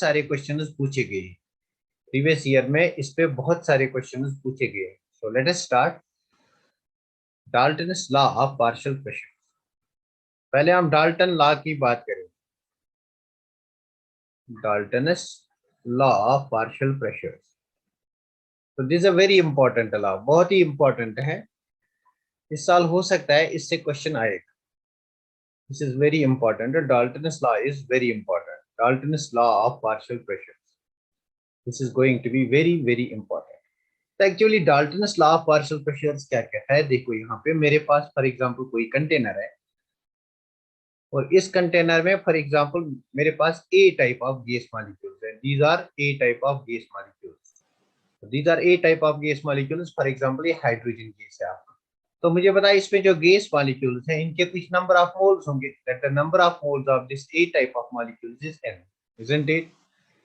सारे क्वेश्चंस पूछे गए प्रीवियस ईयर में, इस पे बहुत सारे क्वेश्चंस पूछे गए। So let us start Dalton's law of partial pressure. पहले हम डाल्टन लॉ की बात करें। Dalton's law of partial pressure, तो this a very important law, बहुत ही इंपॉर्टेंट है। इस साल हो सकता है इससे क्वेश्चन आएगा। This is very important. Dalton's law is very important. Dalton's law of partial pressure, this is going to be very very important. तो actually Dalton's law of partial pressures क्या कहता है, देखो यहाँ पे मेरे पास फॉर एग्जांपल कोई कंटेनर है और इस कंटेनर में फॉर एग्जांपल मेरे पास A type of gas molecules है। These are A type of gas molecules. These are A type of gas molecules. For example ये हाइड्रोजन गैस है आपका। तो मुझे बताया इसमें जो गैस मॉलिक्यूल्स हैं इनके कुछ नंबर ऑफ मोल्स होंगे, that the number of moles of this A type of molecules is n, isn't it?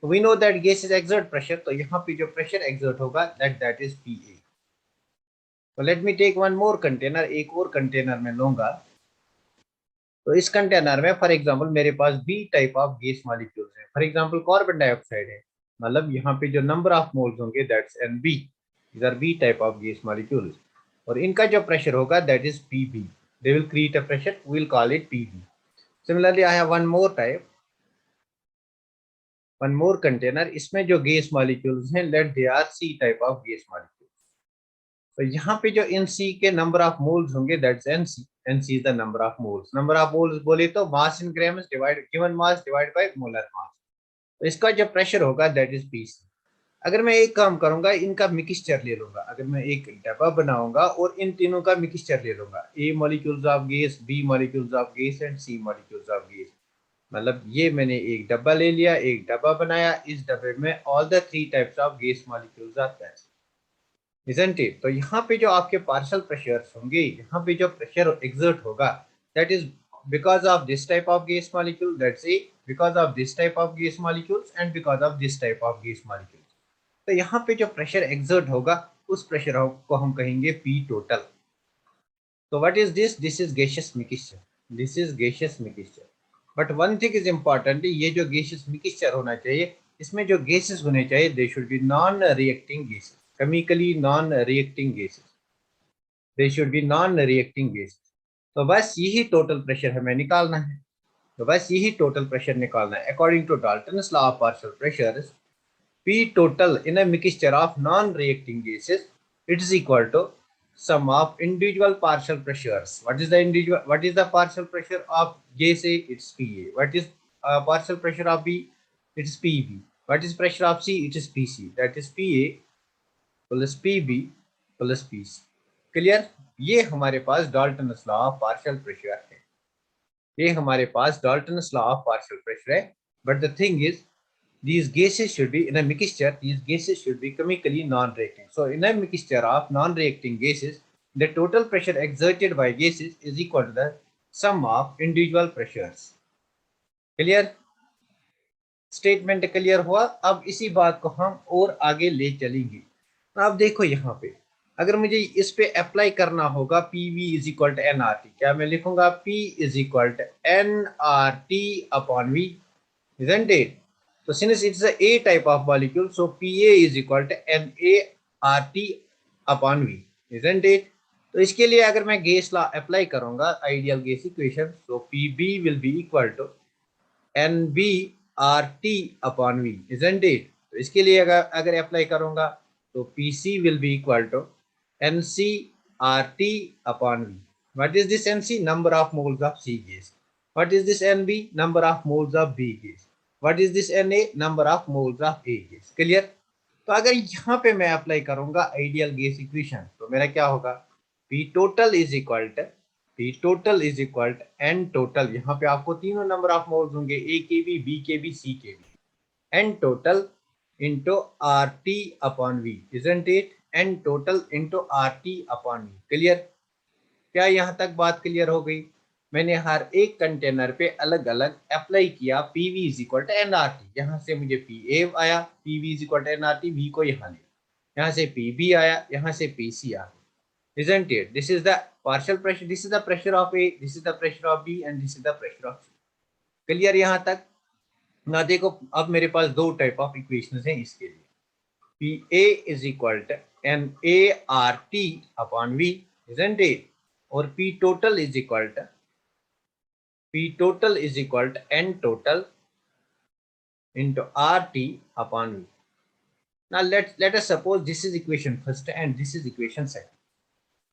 We know that gases exert pressure, तो यहाँ पे जो प्रेशर एक्सर्ट होगा that is Pa। तो let me take one more container, एक और container में लूंगा। तो इस कंटेनर में फॉर एग्जांपल मेरे पास B type of gas molecules है, फॉर एग्जांपल कार्बन डाइऑक्साइड है। मतलब यहाँ पे जो नंबर ऑफ मोल्स होंगे that's Nb, these are B type of gas molecules, और इनका जो प्रेशर होगा that is Pb। They will create a pressure, we will call it Pb। Similarly I have one more type, one more container. इसमें जो gas molecules हैं let they are C type of gas molecule. तो यहाँ पे जो NC के number of moles होंगे that's NC। NC is the number of moles. Number of moles बोले तो mass in grams divide given mass divide by molar mass. तो इसका जो प्रेशर होगा दैट इज PC। अगर मैं एक काम करूंगा, इनका मिक्सचर ले लूंगा। अगर मैं एक डब्बा बनाऊंगा और इन तीनों का मिक्सचर ले लूंगा, A molecules of gas, B molecules of gas and C molecules of gas. मतलब ये मैंने एक डब्बा ले लिया, एक डब्बा बनाया, इस डब्बे में all the three types of gas molecules are there, isn't it? तो यहाँ पे जो आपके पार्शियल प्रेशर्स होंगे, यहाँ पे जो प्रेशर एक्सर्ट होगा that is because of this type of gas molecule, that's a because of this type of gas molecules and because of this type of gas molecules. तो यहाँ पे जो प्रेशर एक्सर्ट होगा उस प्रेशर को हम कहेंगे P टोटल। तो what is this? This is gaseous mixture, this is gaseous mixture. But one thing is important, ये जो गैसियस मिक्सचर होना चाहिए, इसमें जो गैसेस होने चाहिए they should be non reacting gases, chemically non reacting gases, they should be non reacting gases. तो बस यही टोटल प्रेशर हमें निकालना है। तो बस यही टोटल प्रेशर निकालना है। According to Dalton's law of partial pressure, P total in a mixture of non-reacting gases, it is equal to sum of individual partial pressures. What is the individual? What is the partial pressure of gas A? It's Pa. What is partial pressure of B? It's Pb. What is pressure of C? It is Pc. That is Pa plus Pb plus Pc. Clear? ये हमारे पास Dalton's law of partial pressure है। ये हमारे पास Dalton's law of partial pressure है। But the thing is these gases should be in a mixture, these gases should be chemically non-reacting. So in a mixture of non-reacting gases, the total pressure exerted by gases is equal to the sum of individual pressures. Clear? Statement clear हुआ? अब इसी बात को हम और आगे ले चलेंगे। अब देखो यहाँ पे अगर मुझे इस पे अप्लाई करना होगा PV is equal to NRT, क्या मैं लिखूंगा? P is equal to NRT upon V, isn't it? So since it's a A type of molecule, so Pa is equal to NaRT upon V, isn't it? तो इसके लिए अगर मैं gas law apply करूंगा, ideal gas equation, so Pb will be equal to NbRT upon V, isn't it? तो इसके लिए अगर अप्लाई करूंगा तो Pc will be equal to NcRT upon V. What is this Nc? Number of moles of C gas. What is this Nb? Number of moles of B gas. What is this Na? Number of moles of A gas. Clear? तो अगर यहाँ पे मैं apply करूंगा ideal gas equation तो मेरा क्या होगा? P total is equal to P total is equal to N total, यहाँ पे आपको तीनों नंबर ऑफ मोल्स होंगे, A के भी, B के भी, C के भी, N total into RT upon V, isn't it? N total into RT upon V. Clear? क्या यहाँ तक बात क्लियर हो गई? मैंने हर एक कंटेनर पे अलग अलग अप्लाई किया PV is equal to NRT। यहाँ से मुझे PA आया, PV is equal to NRT, V को यहाँ ले, यहाँ से PB आया, यहाँ से PC आ गया, isn't it? This is the partial pressure, this is the pressure of A, this is the pressure of B and this is the pressure of C. Clear यहाँ तक? ना देखो, अब मेरे पास दो टाइप ऑफ इक्वेशंस हैं इसके लिए। P A is equal to N A R T upon V, isn't it? और P total is equal to N total into RT upon V. Now let us suppose this is equation first and this is equation second.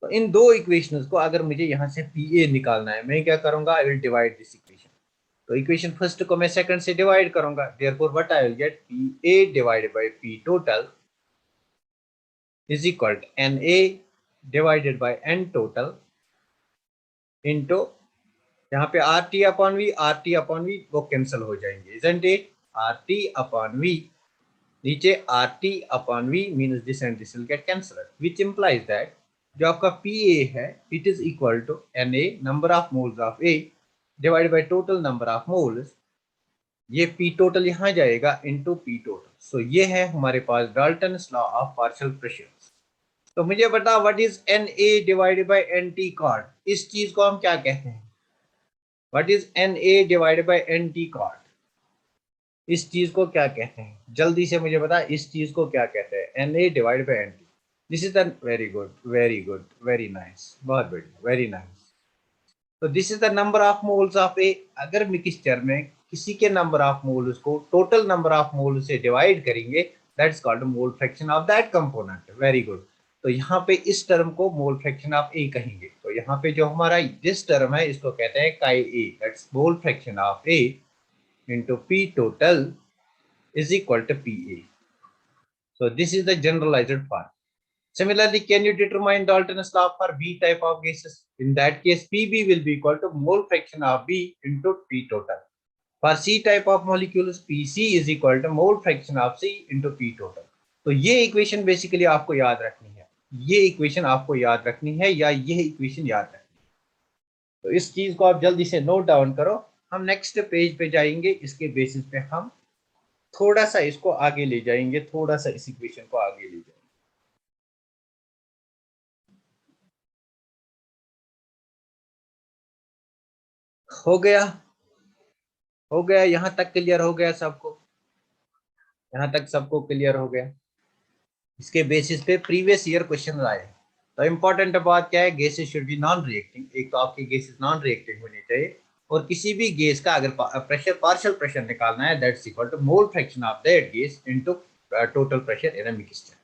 तो इन दो equations को अगर मुझे यहाँ से PA निकालना है, मैं क्या करूंगा? I will divide this equation. तो इक्वेशन फर्स्ट को मैं सेकंड से डिवाइड करूंगा, therefore what I will get, PA divided by P total is equal to NA divided by N total into, यहाँ पे RT अपॉन V वो cancel हो जाएंगे, isn't it? RT upon V, नीचे RT upon V means this and this will get cancelled, which implies that जो आपका PA है it is equal to Na number of moles of A divided by total number of moles, ये P total यहाँ जाएगा into P total. So ये है हमारे पास Dalton's law of partial pressure. तो मुझे बता what is Na divided by NT कॉट, इस चीज को हम क्या कहते हैं? What is Na divided by NT कॉट, इस चीज को क्या कहते हैं? जल्दी से मुझे बता, इस चीज को क्या कहते हैं? Na divide by NT। This is the very good, very good, very nice, बहुत बढ़िया, वेरी नाइस। तो this is the number of moles of A. अगर मिक्सचर में किसी के नंबर ऑफ मोल्स को टोटल नंबर ऑफ मोल्स से divide करेंगे, that's called mole fraction of that component. Very good. तो यहाँ पे इस टर्म को मोल फ्रैक्शन ऑफ ए कहेंगे। तो यहाँ पे जो हमारा दिस टर्म है इसको कहते हैं chi A, that's mole fraction of A into P total is equal to PA. So this is the generalized form. Similarly, can you determine Dalton's law for B type of gases? In that case, PB will be equal to mole fraction of B into P total. For C type of molecules, PC is equal to mole fraction of C into P total. तो ये equation basically आपको याद रखनी है, ये equation आपको याद रखनी है, या ये इक्वेशन याद रखनी है। तो इस चीज को आप जल्दी से नोट डाउन करो। हम नेक्स्ट पेज पे जाएंगे, इसके बेसिस पे हम थोड़ा सा इसको आगे ले जाएंगे, थोड़ा सा इस इक्वेशन को आगे ले जाएंगे। हो गया? हो गया? यहां तक क्लियर हो गया सबको? यहां तक सबको क्लियर हो गया? इसके बेसिस पे प्रीवियस ईयर क्वेश्चन आए। तो इंपॉर्टेंट बात क्या है? Gases should be non reacting. एक तो आपके गैसेस नॉन रिएक्टिंग होने चाहिए, और किसी भी गैस का अगर प्रेशर, पार्शियल प्रेशर निकालना है, that's equal to mole fraction of that gas into total pressure in a mixture.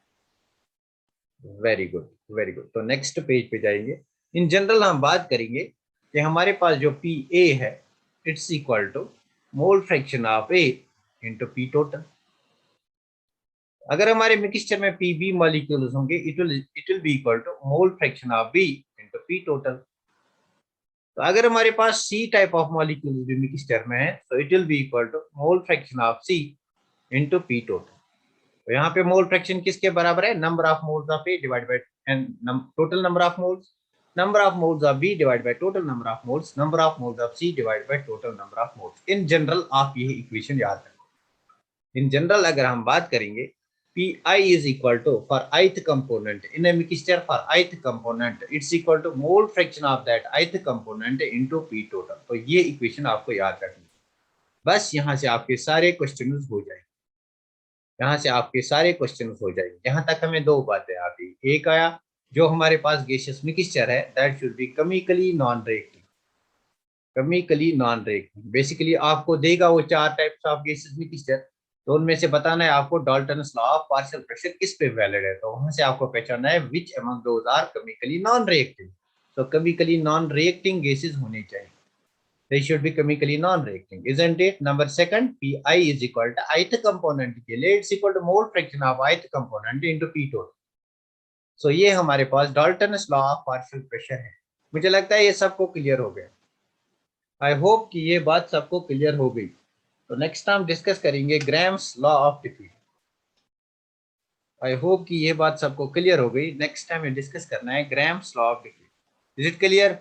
Very good, very good. तो नेक्स्ट पेज पे जाएंगे। इन जनरल हम बात करेंगे कि हमारे पास जो पी ए है it's equal to mole fraction of A into P total. अगर हमारे मिक्सचर में पी बी मॉलिक्यूल्स होंगे, it will be equal to mole fraction of B into P total. तो अगर हमारे पास सी टाइप ऑफ मॉलिक्यूल्स भी मिक्सचर में है, तो it will be equal to mole fraction of C into P total. तो यहाँ पे मोल फ्रैक्शन किसके बराबर है? Number of moles of A divide by total number of moles, number of moles of B divide by total number of moles, number of moles of C divide by total number of moles. In general आप ये equation याद रखो। In general अगर हम बात करेंगे, Pi is equal to for ith component in a mixture, for ith component it's equal to mole fraction of that ith component into P total। तो ये इक्वेशन आपको याद रखनी है। बस यहाँ से आपके सारे क्वेश्चन हो जाएंगे, यहाँ से आपके सारे क्वेश्चन हो जाएंगे। यहाँ तक हमें दो बातें आ गई। एक आया, जो हमारे पास गैसियस मिक्सचर है that should be chemically non reactive. Chemically non reactive basically आपको देगा वो चार टाइप्स ऑफ गैसियस मिक्सचर, तो उनमें से बताना है आपको Dalton's law of partial pressure किस पे वैलिड है। तो वहां से आपको पहचानना है which among those are chemically non reactive. तो केमिकली नॉन रिएक्टिंग गैसेस होने चाहिए, they should be chemically non-reacting, isn't it? Number second, Pi is equal to ith component के लिए it's equal to mole fraction of ith component into P total। so ये हमारे पास Dalton's law of partial pressure है। मुझे लगता है ये सबको क्लियर हो गया। आई होप कि ये बात सबको क्लियर हो गई। तो नेक्स्ट टाइम डिस्कस करेंगे Graham's law of diffusion. I hope कि ये बात सबको क्लियर हो गई। नेक्स्ट टाइम डिस्कस करना है grams law of diffusion. Is it clear?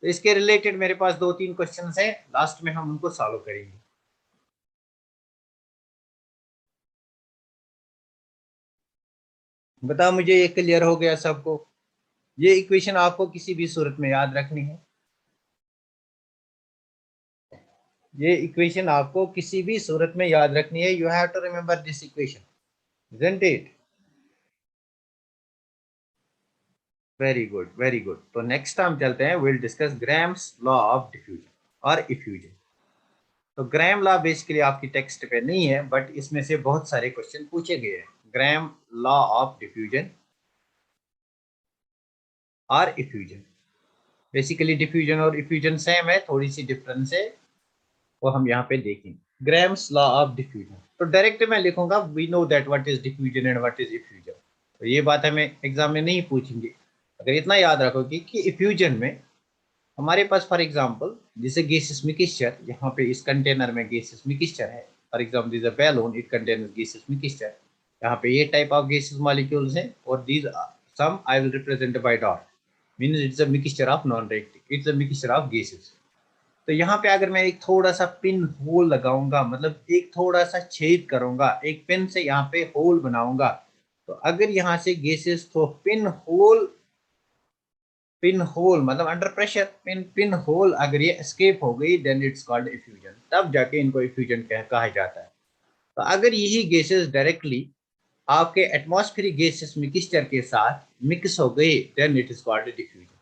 तो इसके रिलेटेड मेरे पास दो तीन क्वेश्चंस हैं, लास्ट में हम उनको सॉल्व करेंगे। बताओ मुझे, ये क्लियर हो गया सबको? ये इक्वेशन आपको किसी भी सूरत में याद रखनी है। ये इक्वेशन आपको किसी भी सूरत में याद रखनी है. You have to remember this equation, isn't it? Very good, very good. तो नेक्स्ट हम चलते हैं, will discuss Graham's law of diffusion और इफ्यूजन. तो ग्राम लॉ बेसिकली आपकी टेक्स्ट पे नहीं है, बट इसमें से बहुत सारे क्वेश्चन पूछे गए हैं. ग्राम लॉ ऑफ डिफ्यूजन और इफ्यूजन. बेसिकली डिफ्यूजन और इफ्यूजन सेम है, थोड़ी सी डिफरेंस है, वो हम यहाँ पे देखेंगे. Graham's law of diffusion. तो डायरेक्ट मैं लिखूंगा, we know that what is diffusion and what is effusion. तो ये बात हमें एग्जाम में नहीं पूछेंगे. अगर इतना याद रखोगे कि इफ्यूजन में हमारे पास फॉर एग्जांपल जैसे गैसेस मिक्सचर, यहाँ पे इस कंटेनर में गैसेस मिक्सचर है. For example this a balloon, it contains gases mixture. यहाँ पे ये टाइप ऑफ गैसेस मॉलिक्यूल्स हैं और these some I will represent by dot, means it's a mixture of non reactive, it's a mixture of gases. तो यहाँ पे अगर मैं एक थोड़ा सा पिन होल लगाऊंगा, मतलब एक थोड़ा सा छेद करूंगा, एक पिन से यहाँ पे होल बनाऊंगा, तो अगर यहाँ से गैसेस तो पिन होल मतलब अंडर प्रेशर पिन होल अगर ये एस्केप हो गई, देन इट्स कॉल्ड इफ्यूजन. तब जाके इनको इफ्यूजन कहा जाता है. तो अगर यही गैसेस डायरेक्टली आपके एटमॉस्फेरिक गैसेस मिक्सचर के साथ मिक्स हो गई, then it is called diffusion.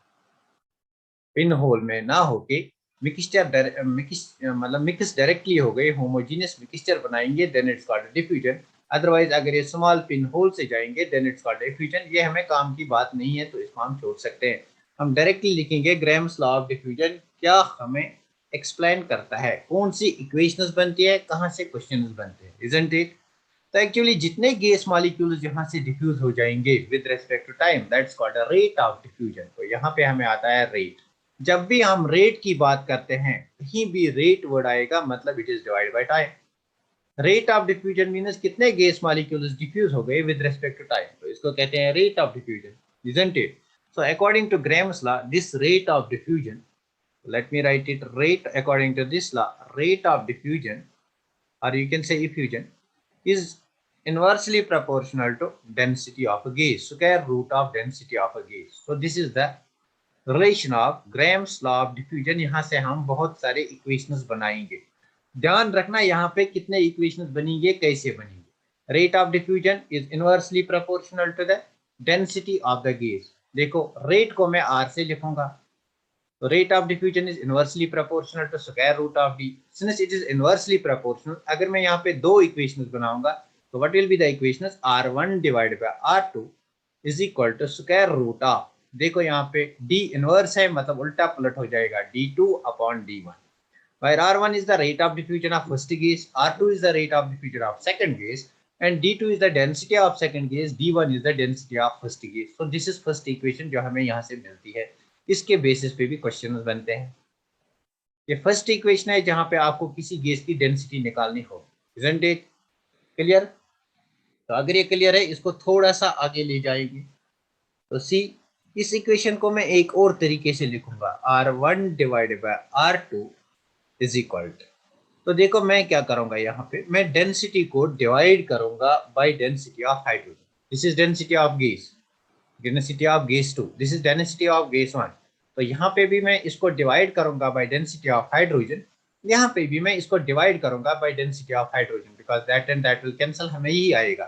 Pin hole में ना होके मिक्सचर मतलब मिक्स डायरेक्टली हो गए, होमोजीनियस मिक्सचर बनाएंगे, then it's called diffusion. Otherwise अगर ये स्मॉल पिन होल से जाएंगे, देन इट्स कॉल्ड डिफ्यूजन. ये हमें काम की बात नहीं है, तो इसको हम छोड़ सकते हैं. हम डायरेक्टली लिखेंगे ग्राम्स लॉ ऑफ डिफ्यूजन. क्या हमें एक्सप्लेन करता है, कौन सी इक्वेशंस बनती है, कहाँ से क्वेश्चंस बनते हैं, इजंट इट? तो एक्चुअली जितने गैस मॉलिक्यूल्स यहाँ से डिफ्यूज हो जाएंगे with respect to time, that's called a rate of diffusion. तो यहाँ पे हमें आता है रेट. जब भी हम रेट की बात करते हैं, कहीं भी रेट वर्ड आएगा, मतलब it is divide by time. Rate of diffusion means कितने गैस मॉलिक्यूल्स डिफ्यूज हो गए विद रेस्पेक्ट टू टाइम, तो इसको कहते हैं rate of diffusion, isn't it? So according to Graham's law, this rate of diffusion, let me write it, rate according to this law, rate of diffusion, or you can say effusion, is inversely proportional to density of a gas, square root of density of a gas. So this is the relation of Graham's law of diffusion. यहाँ से हम बहुत सारे equations बनाएंगे. ध्यान रखना यहाँ पे कितने इक्वेशंस बनेंगे, कैसे बनेंगे. Rate of diffusion is inversely proportional to the density of the gas. देखो रेट को मैं आर से लिखूंगा, तो rate of diffusion is inversely proportional to square root of D. Since it is inversely proportional, अगर मैं यहाँ पे दो इक्वेशंस बनाऊंगा, तो what will be the equations, R1 divided by R2 is equal to square root of, देखो यहाँ पे डी इनवर्स है, मतलब उल्टा पलट हो जाएगा, D2 upon D1. where R1 is the rate of diffusion of first gas, R2 is the rate of diffusion of second gas, and D2 is the density of second gas, D1 is the density of first gas. So this is first equation जो हमें यहाँ से मिलती है. इसके basis पे भी question बनते हैं. ये फर्स्ट इक्वेशन है जहाँ पे आपको किसी गैस की डेंसिटी निकालनी हो. Isn't it clear? तो अगर ये क्लियर है, इसको थोड़ा सा आगे ले जाएंगे. तो सी, इस इक्वेशन को मैं एक और तरीके से लिखूंगा, R1 divided by R2 is equal to, तो देखो मैं क्या करूंगा, यहाँ पे मैं डेंसिटी को डिवाइड करूंगा bye density of hydrogen. This is density of gas, density of gas 2, this is density of gas 1. तो यहाँ पे भी मैं इसको डिवाइड करूंगा बाय डेंसिटी ऑफ हाइड्रोजन, यहाँ पे भी मैं इसको डिवाइड करूंगा bye density of hydrogen, because that and that will cancel, हमें यही आएगा.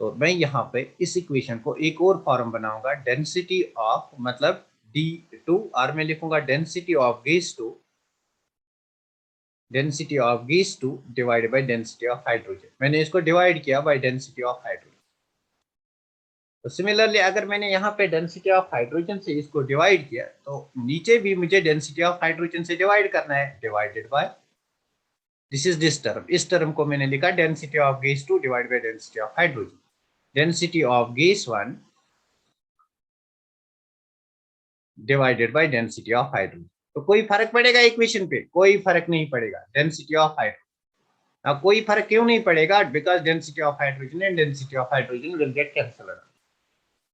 तो मैं यहाँ पे इस इक्वेशन को एक और फॉर्म बनाऊंगा, डेंसिटी ऑफ मतलब D2, और मैं लिखूंगा density of gas 2, density of gas 2 divided by density of hydrogen. मैंने इसको डिवाइड किया बाय डेंसिटी ऑफ हाइड्रोजन. तो सिमिलरली अगर मैंने यहाँ पे डेंसिटी ऑफ हाइड्रोजन से इसको डिवाइड किया, तो नीचे भी मुझे डेंसिटी ऑफ हाइड्रोजन से डिवाइड करना है, divided by this is this term. इस टर्म को मैंने लिखा density of gas 2 divided by density of hydrogen. Density of gas 1 divided by density of hydrogen. तो कोई फर्क पड़ेगा इक्वेशन पे? कोई फर्क नहीं पड़ेगा. डेंसिटी ऑफ हाइड्रोजन, अब कोई फर्क क्यों नहीं पड़ेगा? Because density of hydrogen and density of hydrogen will get cancelled.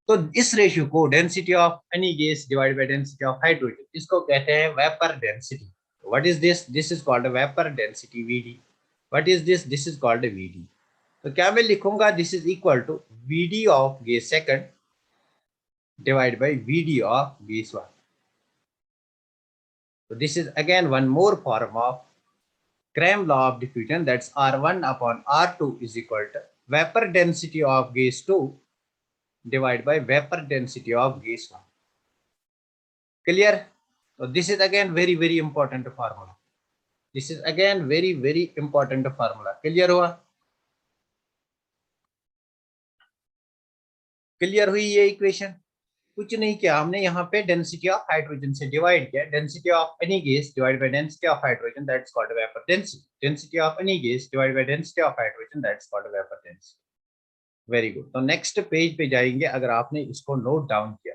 तो इस रेशियो को density of any gas divide by density of hydrogen, इसको कहते हैं vapour density. What is this? This is called vapour density, VD. What is this? This is called VD. तो क्या मैं लिखूंगा, this is equal to VD of gas second divide by VD of gas 1. So this is again one more form of Graham law of diffusion, that's R1 upon R2 is equal to vapor density of gas 2 divided by vapor density of gas 1. Clear? So this is again very important formula. This is again very important formula. Clear हुआ? Clear हुई ये equation? कुछ नहीं किया हमने, यहाँ पे density of hydrogen से डिवाइड किया, density of any gas divide by density of hydrogen, that's called vapour density, density of any gas divide by density of hydrogen, that's called vapour density. Very good. तो next page पे जाएंगे अगर आपने इसको note down किया।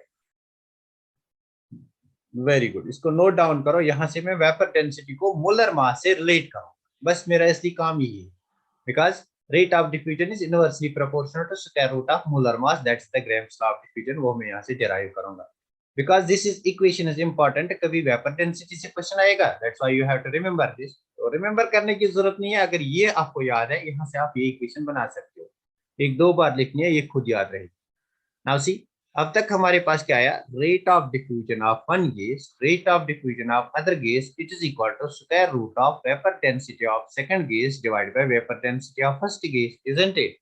Very good, इसको note down करो। यहाँ से मैं वेपर डेंसिटी को मोलर मास से रिलेट करूँ, बस मेरा असली काम यही है, because rate of diffusion is inversely proportional to square root of molar mass, that's the Graham's law of diffusion, वो मैं यहाँ से derive करूंगा, because this is equation is important। कभी वेपर डेंसिटी से क्वेश्चन आएगा, that's why you have to remember this। तो remember करने की जरूरत नहीं है, अगर ये आपको याद है यहाँ से आप ये इक्वेशन बना सकते हो, एक दो बार लिखनी है, ये खुद याद रहेगी। नाउ सी, अब तक हमारे पास क्या आया, rate of diffusion of one gas, rate of diffusion of other gas, it is equal to square root of vapour density of second gas divided by vapour density of first gas, isn't it?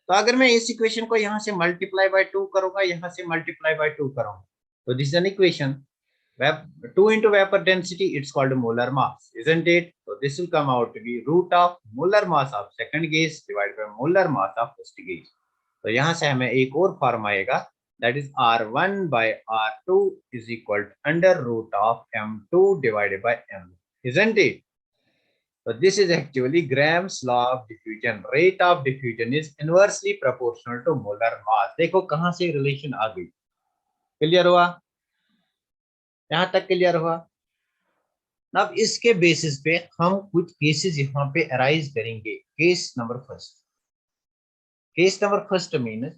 तो अगर मैं इस equation को यहाँ से multiply by 2 करूंगा, यहाँ से मल्टीप्लाई बाय 2 करूंगा, तो this is an equation, 2 into vapor density, it's called molar mass, isn't it? So this will come out to be root of molar mass of second gas divided by molar mass of first gas। तो यहाँ से हमें एक और form आएगा, that is R1 by R2 is equal to under root of M2 divided by M, isn't it? So this is actually Graham's law of diffusion, rate of diffusion is inversely proportional to molar mass। देखो कहाँ से relation आ गई, clear हुआ? यहाँ तक clear हुआ? अब इसके बेसिस पे हम कुछ केसेस यहाँ पे अराइज करेंगे। Case number first, case number first mean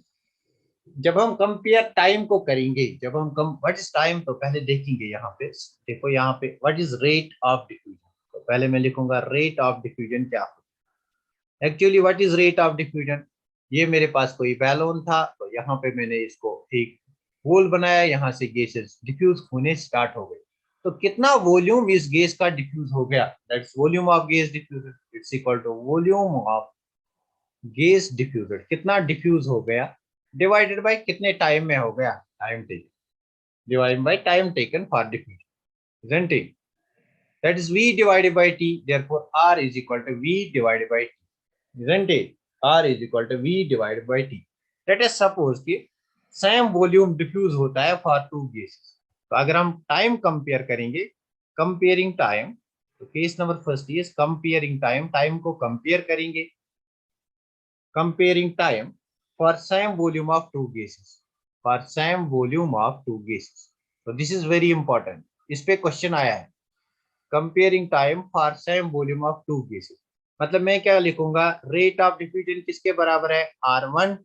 जब हम कंपेयर टाइम को करेंगे, जब हम व्हाट इज टाइम, तो पहले देखेंगे यहाँ पे, देखो यहाँ पे what is rate of diffusion, तो पहले मैं लिखूंगा रेट ऑफ डिफ्यूजन क्या होता है। Actually what is rate of diffusion, ये मेरे पास कोई बैलून था, तो यहाँ पे मैंने इसको एक होल बनाया, यहाँ से गैसेस डिफ्यूज होने स्टार्ट हो गए, तो कितना वॉल्यूम इस गैस का डिफ्यूज हो गया, that's volume of gas diffusion, it's equal to volume of gas diffusion, कितना डिफ्यूज हो गया डिवाइडेड बाय कितने टाइम में हो गया, time taken, divided by time taken for diffusion, isn't it? That is V divided by T, therefore R is equal to V divided by T, isn't it? R is equal to V divided by T। Let us suppose कि same volume diffuse होता है for two gases, तो अगर हम time compare करेंगे, comparing time, तो case number first is comparing time, time को compare करेंगे, comparing time for same volume of two gases, for same volume of two gases, तो दिस इज वेरी इंपॉर्टेंट, इस पे क्वेश्चन आया है, comparing time for same volume of two gases, मतलब मैं क्या लिखूंगा, रेट ऑफ डिफ्यूजन किसके बराबर है, R1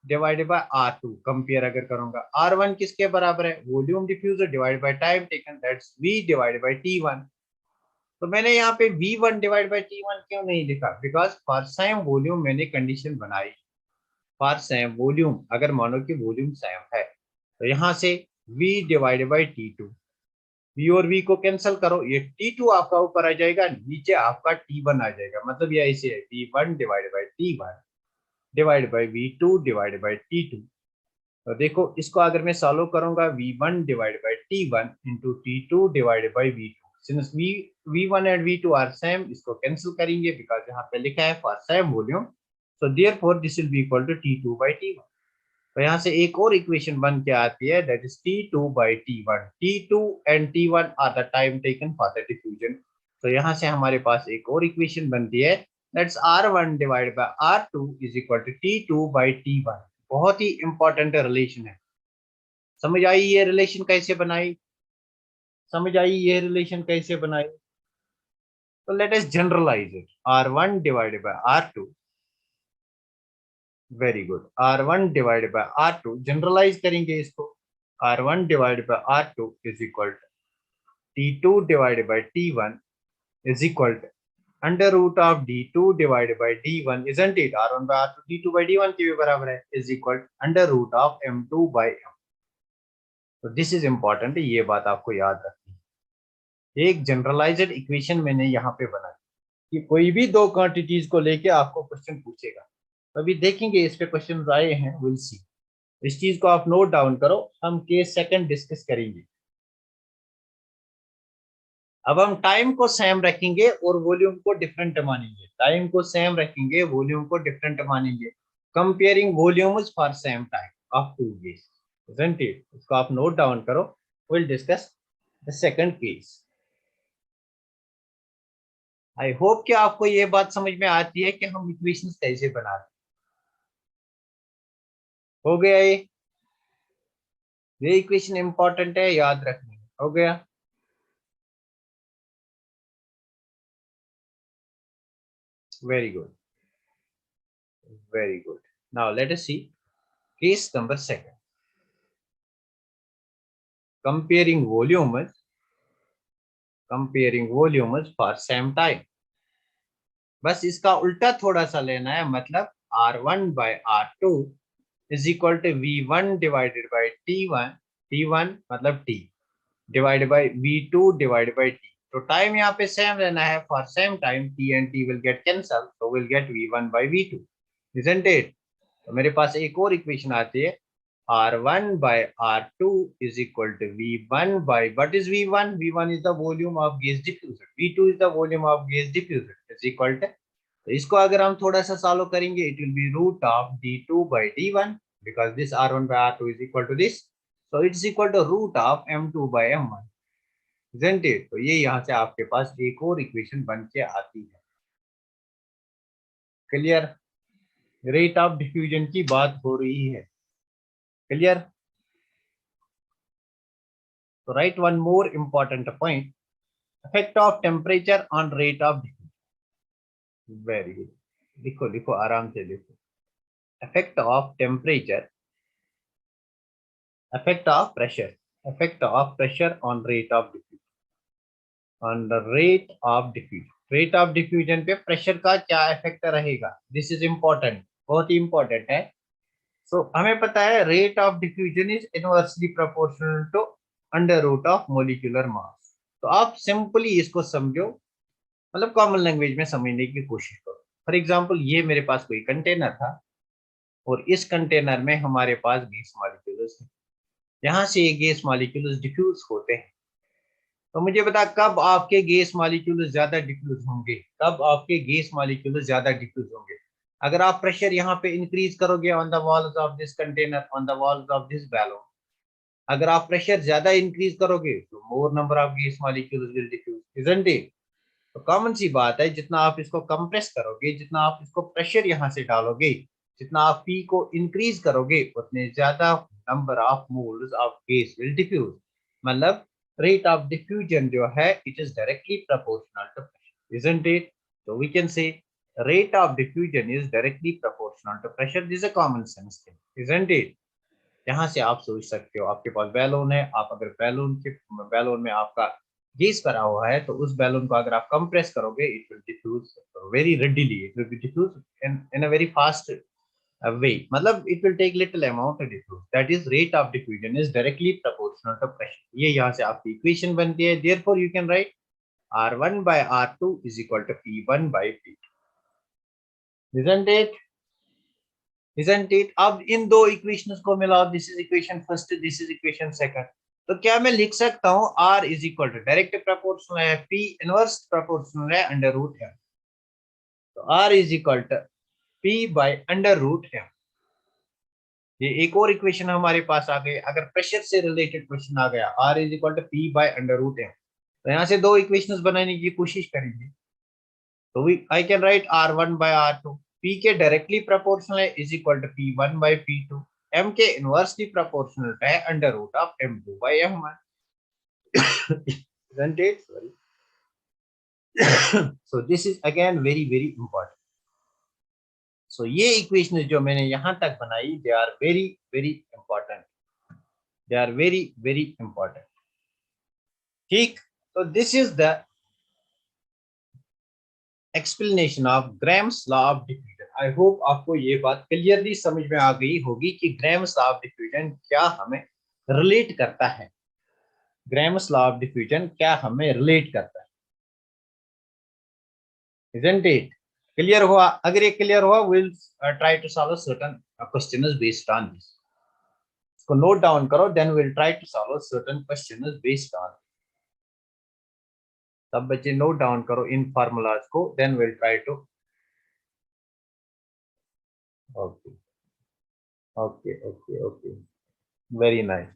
divided by R2, compare अगर करूंगा, R1 किसके बराबर है, volume diffuser divided by time taken, that's V divided by T1। तो मैंने यहाँ पे V1 डिवाइड बाय T1 क्यों नहीं लिखा, बिकॉज फॉर सेम वॉल्यूम मैंने कंडीशन बनाई, फॉर सेम वॉल्यूम, अगर मानो कि वॉल्यूम सेम है, तो यहाँ से V divided by T2, V और V को कैंसिल करो, ये T2 आपका ऊपर आ जाएगा, नीचे आपका T1 आ जाएगा, मतलब ये ऐसे है V1 divided by T1 divided by V2 divided by T2। तो देखो इसको अगर मैं सॉल्व करूंगा, V1 divided by T1 into T2 divided by V2, since V1 and V2 are same, इसको कैंसिल करेंगे बिकॉज यहाँ पे लिखा है for same volume, so therefore this will be equal to T2 by T1। तो यहाँ से एक और इक्वेशन बन के आती है, that is T2 by T1, T2 and T1 are the time taken for the diffusion. तो यहाँ से हमारे पास एक और इक्वेशन बनती है, that's R1 divided by R2 is equal to T2 by T1। बहुत ही इंपॉर्टेंट रिलेशन है, समझ आई ये रिलेशन कैसे बनाई, समझ आई ये रिलेशन कैसे बनाई? तो let us generalize it, R1 divided by R2, very good, R1 divided by R2, generalize करेंगे इसको, R1 divided by R2 is equal to T2 divided by T1 is equal to under root of D2 divided by D1, isn't it? R1 by R2 D2 by D1 के भी बराबर है, is equal under root of M2 by M। तो this is important, ये बात आपको याद रखनी है, एक जनरलाइज्ड इक्वेशन मैंने यहाँ पे बनाई, कि कोई भी दो क्वांटिटीज को लेके आपको क्वेश्चन पूछेगा। तो अभी देखेंगे इस पे क्वेश्चन आए हैं, विल सी। इस चीज को आप नोट डाउन करो, हम केस सेकंड डिस्कस करेंगे। अब हम टाइम को सेम रखेंगे और वॉल्यूम को डिफरेंट मानेंगे। टाइम को सेम रखेंगे, वॉल्यूम को डिफरेंट मानेंगे। Comparing volumes for same time of two gases, isn't it? इसको आप नोट डाउन करो, will discuss the second case. I hope कि आपको ये बात समझ में आती है कि हम इक्वेशंस कैसे बनाते हैं। हो गया ये इक्वेशन इंपॉर्टेंट है, याद रखनी है। हो गया। Very good, very good. Now let us see case number second. Comparing volumes for same time. बस इसका उल्टा थोड़ा सा लेना है, मतलब R1/R2 is equal to V1 divided by T1 मतलब T divided by V2 divided by T। तो टाइम यहाँ पे सेम लेना है, for same time T and T will get cancel, so will get V1/V2, isn't it? तो मेरे पास एक और इक्वेशन आती है, R1/R2 is equal to V1 by, what is V1? V1 is the volume of gas diffuser, V2 is the volume of gas diffuser, is equal to, तो इसको अगर हम थोड़ा सा सॉल्व करेंगे, it will be root of D2/D1, because this R1/R2 is equal to this, so it's equal to root of M2/M1, isn't it? तो ये यहाँ से आपके पास एक और इक्वेशन बन के आती है। क्लियर? रेट ऑफ डिफ्यूजन की बात हो रही है। क्लियर? तो right one more important point, effect of temperature on rate of diffusion. Very good, लिखो लिखो आराम से लिखो। effect of temperature, effect of pressure on rate of diffusion, on the rate of diffusion पे प्रेशर का क्या effect रहेगा, this is important, बहुत ही इंपॉर्टेंट है। सो हमें पता है rate of diffusion is inversely proportional to under root of molecular mass. तो आप सिंपली इसको समझो, मतलब कॉमन लैंग्वेज में समझने की कोशिश करो। फॉर एग्जाम्पल, ये मेरे पास कोई कंटेनर था और इस कंटेनर में हमारे पास गैस मॉलिक्यूल्स हैं। यहाँ से ये गैस मॉलिक्यूल्स डिफ्यूज होते हैं। तो मुझे बता, कब आपके गैस मॉलिक्यूल्स ज्यादा डिफ्यूज होंगे, कब आपके गैस मॉलिक्यूल्स ज्यादा डिफ्यूज होंगे? अगर आप प्रेशर यहाँ पे इंक्रीज करोगे on the walls of this container, on the walls of this balloon, अगर आप प्रेशर ज्यादा इंक्रीज करोगे तो more number of gas molecules will diffuse, isn't it? तो कॉमन सी बात है, जितना आप इसको कंप्रेस करोगे, जितना आप इसको प्रेशर यहाँ से डालोगे, जितना आप पी को इंक्रीज करोगे, उतने ज्यादा number of moles of gas will diffuse. मतलब रेट ऑफ डिफ्यूजन जो है, it is directly proportional to pressure, isn't it? So we can say rate of diffusion is directly proportional to pressure. This is a common sense thing, isn't it? यहाँ से आप सोच सकते हो, आपके पास balloon है, आप अगर बैलून में आपका गैस भरा हुआ है, तो उस बैलून को अगर आप कंप्रेस करोगे, it will diffuse very readily, it will be diffuse in a very fast way, मतलब it will take little amount to diffuse, that is rate of diffusion is directly proportional to pressure. ये यहाँ से आपकी equation बनती है, therefore you can write R1/R2 is equal to P1/P2, isn't it? Isn't it? अब इन दो equations को मिलाओ, this is equation first, this is equation second. तो क्या मैं लिख सकता हूँ R is equal to, direct proportional है, P इनवर्स प्रोपोर्शनल है, अंडर रूट है। तो R is equal to P/√m। ये एक और इक्वेशन हमारे पास आ गई। अगर प्रेशर से रिलेटेड क्वेश्चन आ गया, R is equal to P/√m, तो यहाँ से दो इक्वेशंस बनाने की कोशिश करेंगे। तो I can write R1/R2, P के डायरेक्टली प्रोपोर्शनल है, is equal to P1/P2, M के इनवर्सली प्रोपोर्शनल है, under root of M2/M1, isn't it? Sorry. So this is again very very important. So ये इक्वेशन जो मैंने यहाँ तक बनाई, they are very very important, they are very very important, ठीक? तो this is the explanation of Graham's law of diffusion. I hope आपको ये बात क्लियरली समझ में आ गई होगी कि ग्राम्स लॉ ऑफ डिफ्यूजन क्या हमें रिलेट करता है, ग्राम्स लॉ ऑफ डिफ्यूजन क्या हमें रिलेट करता है। isn't it? क्लियर हुआ? अगर ये क्लियर हुआ, we'll try to solve a certain questions based on this. इसको नोट डाउन करो, then we'll try to solve a certain questions based on. सब बच्चे नोट डाउन करो इन फार्मूलाज को, then we'll try to. Okay, okay. Very nice,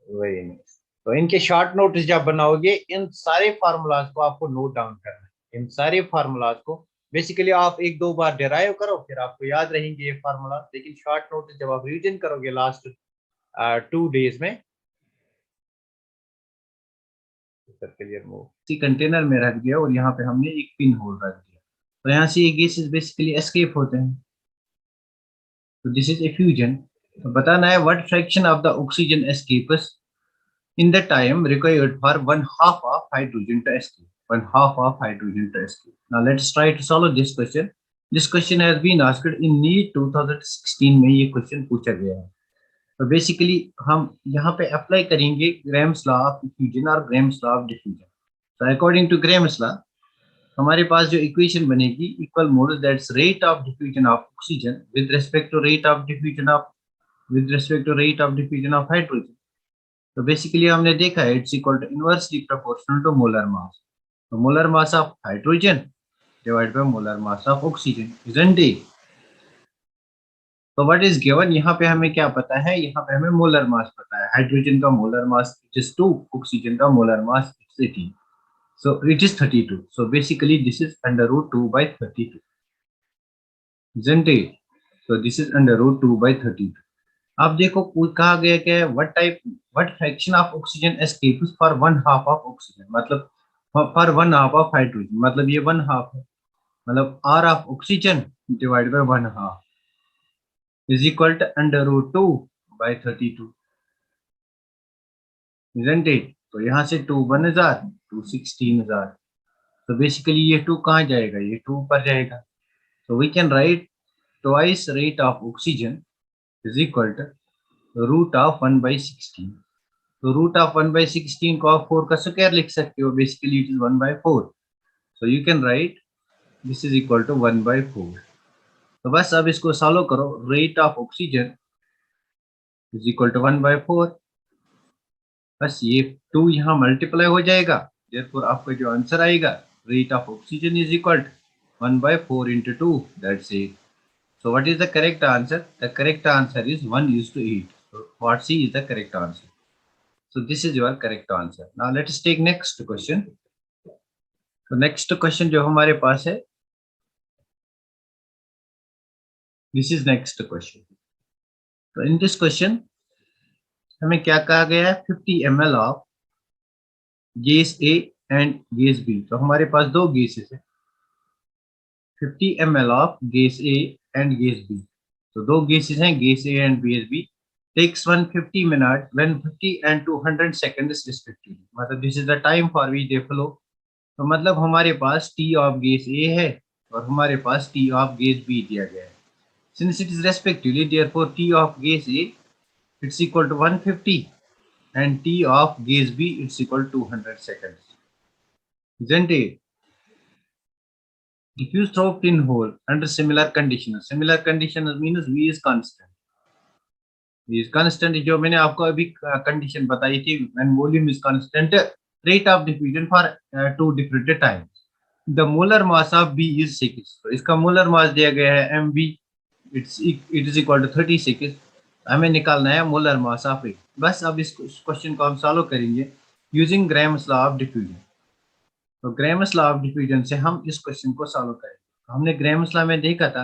very nice. तो इनके short notes जब बनाओगे, इन सारे फार्मूलाज को आपको नोट डाउन करना है। इन सारे फार्मूलाज को बेसिकली आप एक दो बार डिराइव करो, फिर आपको याद रहेंगे ये फार्मूला। लेकिन शॉर्ट नोट्स जब आप रिवीजन करोगे लास्ट 2 days में, क्लियर मूव कंटेनर में रख दिया और यहाँ पे हमने एक पिन होल रख दिया, तो यहाँ से ये गैसेस बेसिकली एस्केप होते हैं। तो दिस इज एफ्यूजन। तो बताना है what fraction of the oxygen escapes in the time required for 1/2 of hydrogen to escape. 1/2 of hydrogen to escape. Now let's try to solve this question. This question has been asked in NEET 2016 में, ये question पूछा गया है। तो basically हम यहाँ पे apply करेंगे ग्राम्स लॉ ऑफ डिफ्यूजन और ग्राम्स लॉ ऑफ डिफ्यूजन। तो अकॉर्डिंग टू ग्राम्स लॉ हमारे पास जो इक्वेशन बनेगी, equal mods that's rate of diffusion of oxygen with respect to rate of diffusion of hydrogen. तो बेसिकली हमने देखा है it's equal to inversely proportional to molar mass. तो molar mass of hydrogen divide by molar mass of oxygen, isn't it? तो what is given, यहाँ पे हमें क्या पता है? यहाँ पे हमें मोलर मास पता है। हाइड्रोजन का मोलर मास इज 2, ऑक्सीजन का molar mass is 18, so it is 32. So basically this is under root 2 by 32, isn't it? So this is under root 2 by 32. अब देखो कहा गया क्या है, what fraction of oxygen escapes for 1/2 of oxygen, मतलब for 1/2 of hydrogen, मतलब ये 1/2 है, मतलब R of oxygen divide by 1/2 is equal to under root 2 by 32, isn't it? तो यहाँ से 2 1000, 2 16,000। तो बेसिकली ये 2 कहाँ जाएगा? ये 2 ऊपर जाएगा। तो we can write twice rate of oxygen is equal to root of 1/16। तो रूट ऑफ 1/16 को आप 4 का स्क्वायर लिख सकते हो, basically it is 1/4। So you can write this is equal to 1/4। तो बस अब इसको सॉल्व करो, rate of oxygen is equal to 1/4। बस ये 2 यहाँ मल्टीप्लाई हो जाएगा, देयरफॉर आपका जो आंसर आएगा, rate of oxygen is equal to 1/4 into 2, that's it. So what is the correct answer? The correct answer is 1:8. So what C is the correct answer. So this is your correct answer. Now let us take next question. So next question जो हमारे पास है, this is next question. So in this question हमें क्या कहा गया है, 50 ml of gas A and gas B। तो हमारे पास दो गैसेस है, 50 ml of gas A and gas B। तो दो गैसेस हैं, gas A and gas B। takes 150 minutes, 150 and 200 seconds respectively, मतलब this is the time for which they flow। तो मतलब हमारे पास T ऑफ गैस A है और हमारे पास T ऑफ गैस B दिया गया है। Since it is respectively, therefore T of gas A it's equal to 150 and T of gas B it's equal to 200 seconds, isn't it? If you throw pinhole under similar conditions means V is constant। V is constant जो मैंने आपको अभी condition बताई थी, when volume is constant, rate of diffusion for 2 different times, the molar mass of B is 6। तो इसका molar mass दिया गया है mb, it is equal to 36। हमें निकालना है मोलर मास ऑफ इट। बस अब इस क्वेश्चन को हम सॉल्व करेंगे using grams law of diffusion. तो ग्राम्स लॉ ऑफ डिफ्यूजन से हम इस क्वेश्चन को सॉल्व करेंगे। हमने ग्राम्स लॉ में देखा था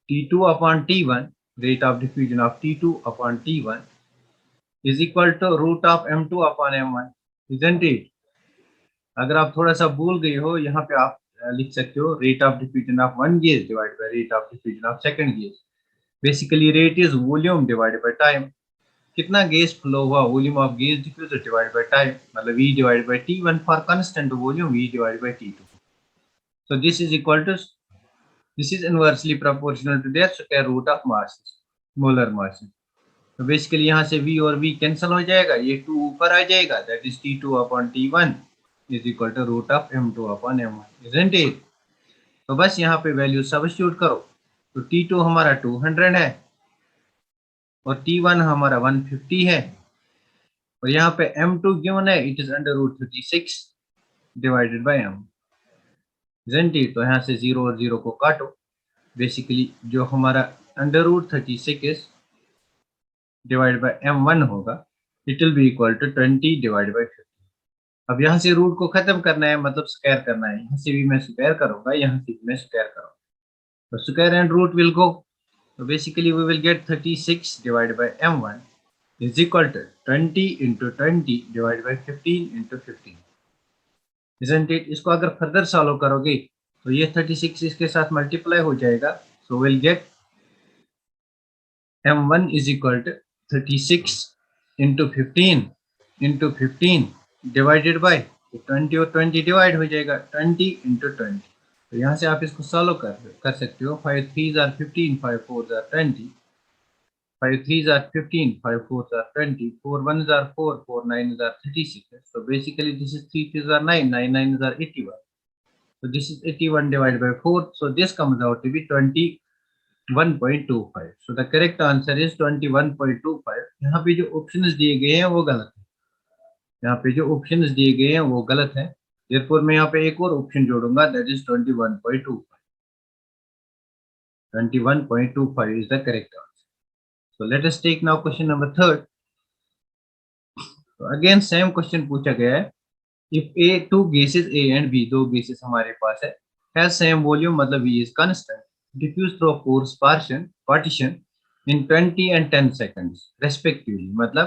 T2 upon T1, rate of diffusion of T2 upon T1 is equal to root of M2 upon M1, isn't it? अगर आप थोड़ा सा भूल गए हो, यहाँ पे आप लिख सकते हो rate of diffusion of one gas divide by rate of diffusion of second gas. Basically rate is volume divided by time, कितना गैस फ्लो हुआ, volume of gas diffusion divided by time, मतलब V divided by T1 for constant volume, V divided by T2। So this is equal to, this is inversely proportional to their square root of masses, molar masses। तो basically यहाँ से V और V cancel हो जाएगा, ये 2 ऊपर आ जाएगा, that is T2 upon T1 is equal to root of m2 upon m1, isn't it? तो बस यहाँ पे वैल्यू सब्स्टिट्यूट करो, तो T2 हमारा 200 है और T1 हमारा 150 है, और यहाँ पे m2 गिवन है, it is under root 36 divided by m, isn't it? तो यहाँ से 0 और 0 को काटो, बेसिकली जो हमारा under root 36 divide by m1 होगा, it will be equal to 20 divide by 50। अब यहाँ से रूट को खत्म करना है, मतलब स्क्वायर करना है, यहाँ से भी मैं स्क्वायर करूंगा, यहाँ से भी मैं स्क्वायर करूंगा, तो square and root will go, so basically we will get 36 divided by m1 is equal to 20 into 20 divided by 15 into 15, isn't it? इसको अगर फर्दर सॉल्व करोगे तो ये 36 इसके साथ मल्टीप्लाई हो जाएगा, so we'll get m1 is equal to 36 into 15 divided by 20, और 20 डिवाइड हो जाएगा 20 into 20, तो यहाँ से आप इसको सॉल्व कर सकते हो। 5 3s are 15, 5 4s are 20, 5 3s are 15, 5 4s are 20, 4 1s are 4, 4 9s are 36. So basically this is 3 3s are 9, 9 9s are 81. So this is 81 divided by 4. So this comes out to be 21.25. So the correct answer is 21.25. यहाँ पे जो options दिए गए हैं वो गलत है, यहाँ पे जो ऑप्शंस दिए गए हैं वो गलत है, therefore मैं यहाँ पे एक और ऑप्शन जोड़ूंगा, that is 21.25. 21.25 is the correct answer. So let us take now question number 3rd. तो अगेन सेम क्वेश्चन पूछा गया है, if a two gases A and B, दो गैसेस हमारे पास है, हैज सेम वॉल्यूम, मतलब V is constant, diffuse through porous partition in 20 and 10 seconds respectively, मतलब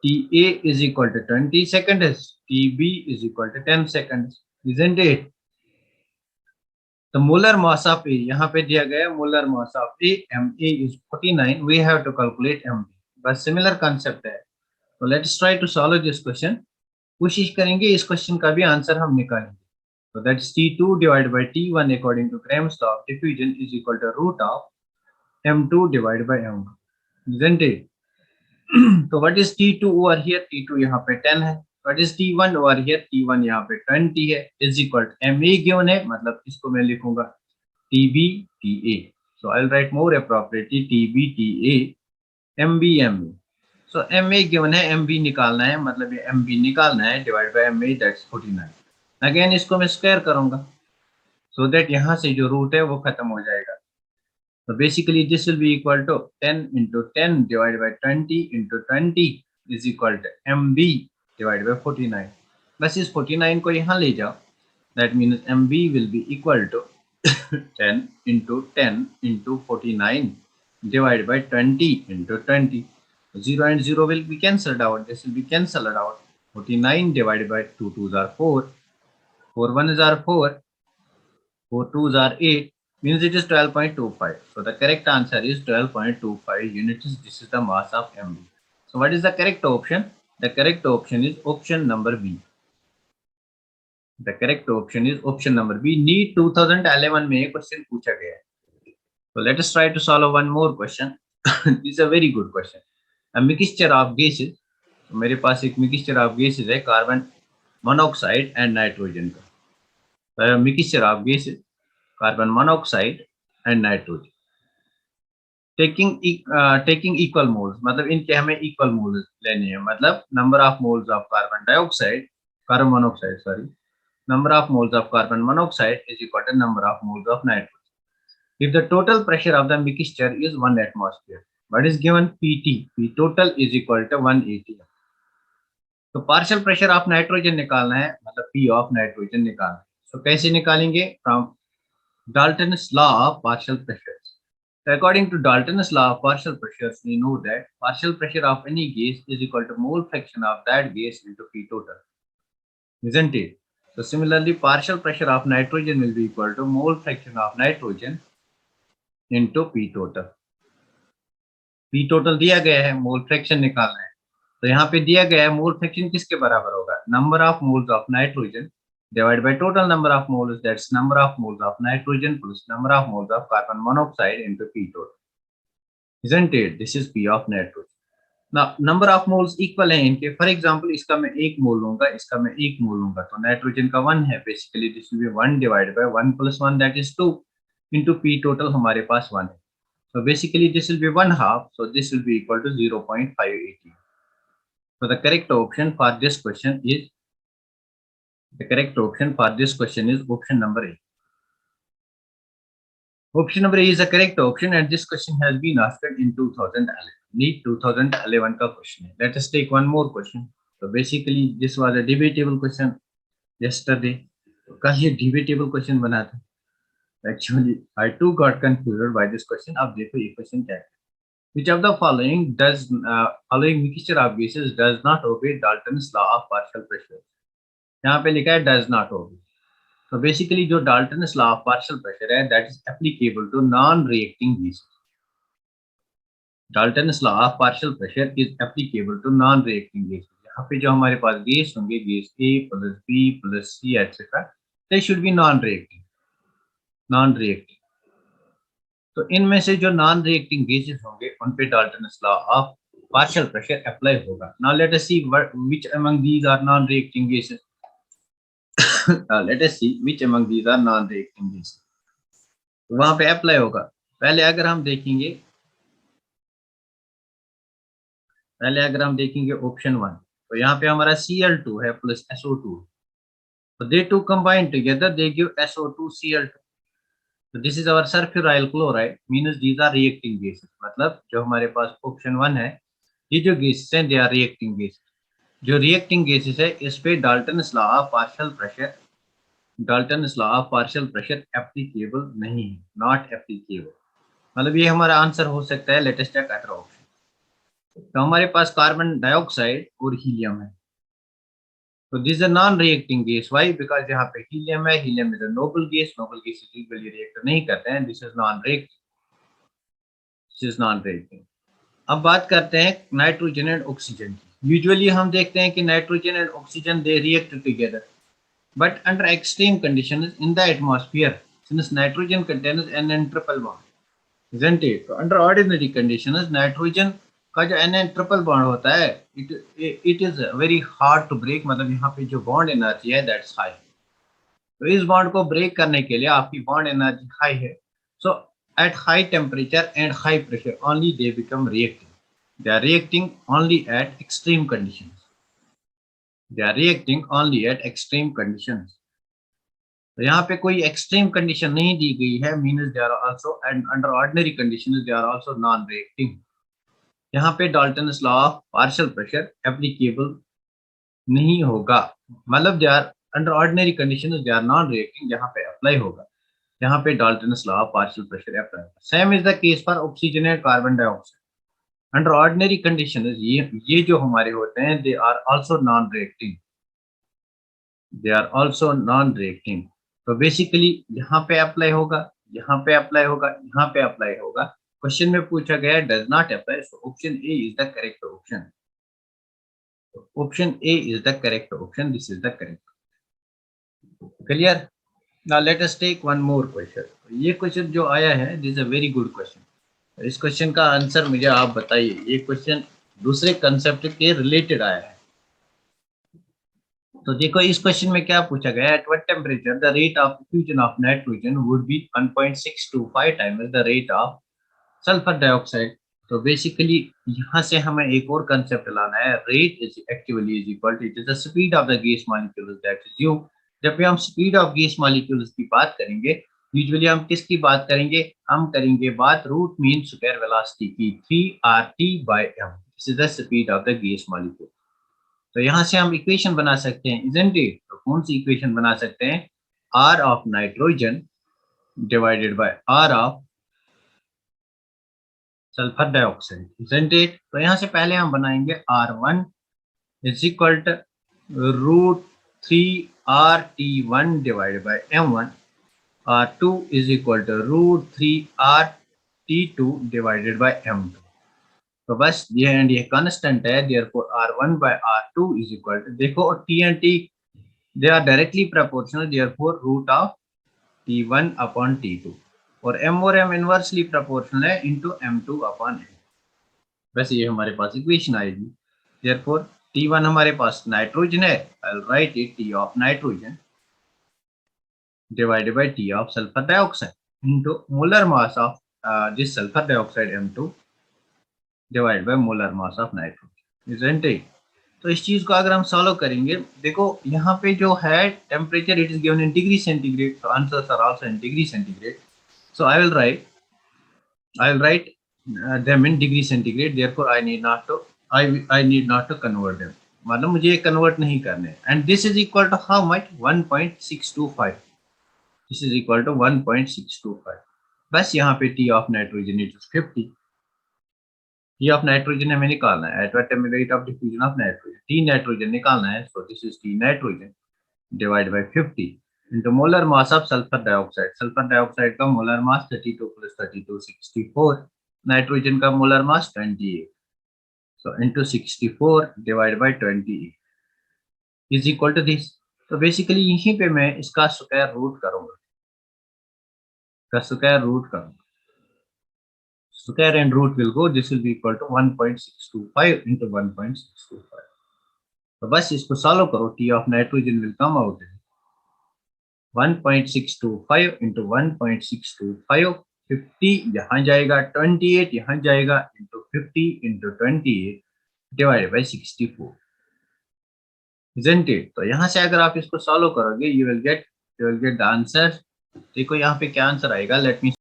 TA is equal to 20 seconds, TB is equal to 10 seconds, isn't it? The molar mass of A, यहाँ पे दिया गया molar mass of A, MA is 49, we have to calculate MB, बस similar concept है। तो let's try to solve this question, कोशिश करेंगे इस क्वेश्चन का भी आंसर हम निकालेंगे। So that's T2 divided by T1 according to Gram's law of diffusion is equal to root of M2 divided by M1, isn't it? तो what is T2 over here? T2 यहाँ पे 10 है। What is T1 over here? T1 यहाँ पे 20 है, is equal to MA given है, मतलब इसको मैं लिखूंगा TB TA. So I'll write more appropriately TB TA, MB MA. So MA given है, MB निकालना है, मतलब ये MB निकालना है, divide by MA, that's 49. Again इसको मैं स्क्वायर करूंगा, सो दैट यहाँ से जो रूट है वो खत्म हो जाएगा। तो basically this will be equal to 10 into 10 divide by 20 into 20 is equal to MB divide by 49। बस इस 49 को यहाँ ले जाओ, that means MB will be equal to 10 into 10 into 49 divided by 20 into 20. 0 and 0 will be cancelled out. This will be cancelled out. 49 divided by 2 2s are 4. 4 1s are 4. 4 2s are 8. Means it is 12.25. So the correct answer is 12.25 units. This is the mass of MB. So what is the correct option? The correct option is option number B. The correct option is option number B. NEET 2011 में question पूछा गया है। So let us try to solve one more question. This is a very good question. A mixture of gases. तो मेरे पास एक mixture of gases है, carbon monoxide and nitrogen का। तो mixture of gases, carbon monoxide and nitrogen, taking equal moles, मतलब इनके हमें equal moles लेने हैं, मतलब number of moles of carbon dioxide, carbon monoxide sorry, number of moles of carbon monoxide is equal to number of moles of nitrogen. If the total pressure of the mixture is 1 atmosphere, what is given? PT, P total is equal to 1 atm. तो partial pressure of nitrogen निकालना है, मतलब P of nitrogen निकालना है। तो कैसे निकालेंगे? From Dalton's law of partial pressures. So according to Dalton's law of partial pressures, we know that partial pressure of any gas is equal to mole fraction of that gas into P total, isn't it? So similarly, partial pressure of nitrogen will be equal to mole fraction of nitrogen into P total. P total दिया गया है, mole fraction निकालना है, तो यहाँ पे दिया गया है मोल फ्रैक्शन किसके बराबर होगा? Number of moles of nitrogen divided by total number of moles, that's number of moles of nitrogen plus number of moles of carbon monoxide into P total, isn't it? This is P of nitrogen. Number of moles equal है इनके, for example इसका मैं 1 मोल लूंगा, इसका मैं 1 मोल लूंगा, तो nitrogen का 1 है, basically this will B 1 divided by 1 + 1 that is 2 into P, total हमारे पास 1 है, so basically this will be 1/2, so this will be equal to 0.580. So the correct option for this question is option number A. Option number A is the correct option, and this question has been asked in 2011. NEET 2011 का question है. Let us take one more question. So basically this was a debatable question yesterday. तो कल ये debatable question बना था. Actually I too got confused by this question. अब देखो ये question क्या है. Which of the following mixture of gases does not obey Dalton's law of partial pressure? यहाँ पे लिखा है does not obey. So basically जो Dalton's law of partial pressure है that is applicable to non-reacting gases. Dalton's law of partial pressure is applicable to non-reacting gases. यहाँ पे जो हमारे पास गैस होंगे, gas A plus B plus C etc. they should be non-reacting. तो इनमें से जो नॉन रिएक्टिंग गैसेस होंगे उन पे Dalton's law of partial pressure apply होगा. Now let us see which among these are non reacting gases. Let us see which among these are non reacting gases. वहां पे अप्लाई होगा. पहले अगर हम देखेंगे ऑप्शन 1, तो यहाँ पे हमारा Cl2 है प्लस SO2, तो they two combine together they give SO2Cl2. So this is our sulfuryl chloride, means these are reacting gases. मतलब जो हमारे पास ऑप्शन 1 है, ये जो गैसेस हैं दे आर रिएक्टिंग गैसेस. जो रिएक्टिंग गैसेस है इस पे Dalton's law of partial pressure applicable नहीं है, नॉट एप्लीकेबल. मतलब ये हमारा आंसर हो सकता है. Let us check other option. तो हमारे पास कार्बन डाइऑक्साइड और हीलियम है, तो this is non reacting gas. Why? Because यहाँ पे हीलियम है, helium is a noble gas usually react नहीं करते हैं. This is non reacting. अब बात करते हैं नाइट्रोजन एंड ऑक्सीजन की. यूजुअली हम देखते हैं कि nitrogen and oxygen they react together, but under extreme conditions in the atmosphere, since nitrogen contains N triple bond, isn't it? तो अंडर ऑर्डिनरी कंडीशंस नाइट्रोजन का जो N ट्रिपल बॉन्ड होता है it is very hard to break. मतलब यहाँ पे जो bond energy है दैट्स हाई. तो इस बॉन्ड को ब्रेक करने के लिए आपकी बॉन्ड एनर्जी हाई है. सो at high temperature and high pressure only they become reacting. They are reacting only at extreme conditions. तो यहाँ पे कोई एक्सट्रीम कंडीशन नहीं दी गई है, means they are also and under ordinary conditions they are also non reacting. यहाँ पे Dalton's law of partial pressure applicable नहीं होगा. मतलब they are under ordinary conditions they are non reacting, यहाँ पे अप्लाई होगा. यहाँ पे Dalton's law of partial pressure apply होगा. Same is the case for oxygen and carbon dioxide. Under ordinary conditions ये जो हमारे होते हैं they are also non reacting. तो बेसिकली यहाँ पे अप्लाई होगा, यहाँ पे अप्लाई होगा, यहाँ पे अप्लाई होगा. क्वेश्चन में पूछा गया does not apply, so option A is the correct option. This is the correct. Clear? Now let us take one more question. ये क्वेश्चन जो आया है this is a very good question. इस question का answer मुझे आप बताइए. ये क्वेश्चन दूसरे कंसेप्ट के रिलेटेड आया है. तो देखो इस क्वेश्चन में क्या पूछा गया है. At what temperature the rate of fusion of nitrogen would be 1.625 times the rate of sulphur dioxide. तो बेसिकली यहाँ से हमें एक और कंसेप्ट लाना है. Rate is actually is equal to it is the speed of the gas molecules that is u. जब भी हम स्पीड ऑफ गैस मॉलिक्यूल्स की बात करेंगे, यूजुअली हम किसकी बात करेंगे? हम करेंगे बात रूट मीन स्क्वायर वेलोसिटी की, 3RT/m. This is the speed of the gas molecule. तो यहाँ से हम इक्वेशन बना सकते हैं, isn't it? तो कौन सी इक्वेशन बना सकते हैं? R of nitrogen divided by R of sulphur dioxide, isn't it? तो यहाँ से पहले हम बनाएंगे R1 is equal to root 3RT1 divided by M1. R2 is equal to root 3RT2 divided by M2. तो बस ये एंड ये कांस्टेंट है, therefore R1 by R2 is equal to, देखो T and T they are directly proportional, therefore root of T1 upon T2, और M और M inversely proportional है into M2 upon M. वैसे ये हमारे पास इक्वेशन आएगी। देयरफॉर T1 हमारे पास nitrogen है, I will write it T of nitrogen divided by T of sulfur dioxide into molar mass of this sulfur dioxide M2 divided by molar mass of nitrogen, isn't it? तो इस चीज को अगर हम solve करेंगे, देखो यहाँ पे जो है temperature it is given in degree centigrade, so answers are also in degree centigrade. So I will write them in degree centigrade. Therefore I need not to convert them. मतलब मुझे ये कन्वर्ट नहीं करने. And this is equal to how much? 1.625. This is equal to 1.625. बस यहाँ पे T of nitrogen it is 50. T of nitrogen हमें निकालना है, atomic rate of diffusion of nitrogen. T nitrogen निकालना है, so this is T nitrogen divided by 50 into molar mass of sulfur dioxide. Sulfur dioxide का molar mass 32 plus 32 64. Nitrogen का molar mass 28. So into 64 divided by 28 is equal to this. तो basically यहीं पे मैं इसका square root करूंगा, square root करूंगा. Square and root will go. This will be equal to 1.625 into 1.625. तो बस इसको सॉल्व करो. T of nitrogen will come out 1.625 into 1.625. 50 यहाँ जाएगा, 28 यहाँ जाएगा, into 50 into 28 divided by 64. Isn't it? तो यहाँ से अगर आप इसको सॉल्व करोगे you will get the answer. देखो यहाँ पे क्या आंसर आएगा. Let me